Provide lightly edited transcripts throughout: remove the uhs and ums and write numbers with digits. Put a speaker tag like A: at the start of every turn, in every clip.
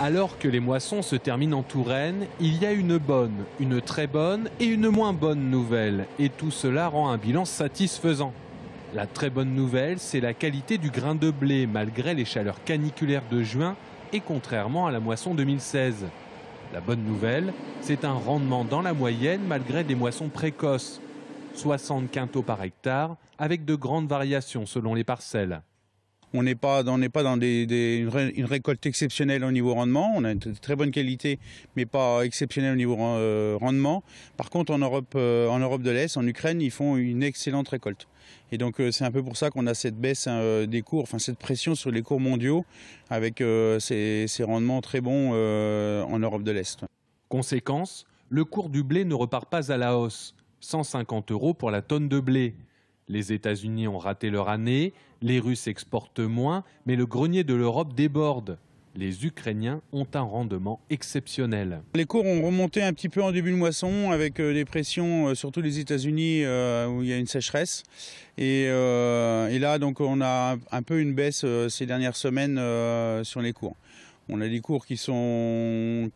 A: Alors que les moissons se terminent en Touraine, il y a une bonne, une très bonne et une moins bonne nouvelle. Et tout cela rend un bilan satisfaisant. La très bonne nouvelle, c'est la qualité du grain de blé malgré les chaleurs caniculaires de juin et contrairement à la moisson 2016. La bonne nouvelle, c'est un rendement dans la moyenne malgré des moissons précoces. 60 quintaux par hectare avec de grandes variations selon les parcelles.
B: On n'est pas dans une récolte exceptionnelle au niveau rendement. On a une très bonne qualité, mais pas exceptionnelle au niveau rendement. Par contre, en Europe de l'Est, en Ukraine, ils font une excellente récolte. Et donc, c'est un peu pour ça qu'on a cette baisse des cours, enfin cette pression sur les cours mondiaux, avec ces rendements très bons en Europe de l'Est.
A: Conséquence, le cours du blé ne repart pas à la hausse. 150 € pour la tonne de blé. Les États-Unis ont raté leur année, les Russes exportent moins, mais le grenier de l'Europe déborde. Les Ukrainiens ont un rendement exceptionnel.
B: Les cours ont remonté un petit peu en début de moisson avec des pressions, surtout les États-Unis où il y a une sécheresse. Et là, donc, on a un peu une baisse ces dernières semaines sur les cours. On a des cours qui sont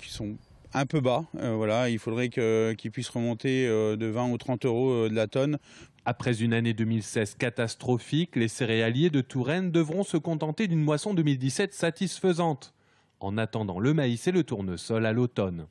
B: un peu bas. Voilà, il faudrait qu'ils puissent remonter de 20 ou 30 € de la tonne.
A: Après une année 2016 catastrophique, les céréaliers de Touraine devront se contenter d'une moisson 2017 satisfaisante, en attendant le maïs et le tournesol à l'automne.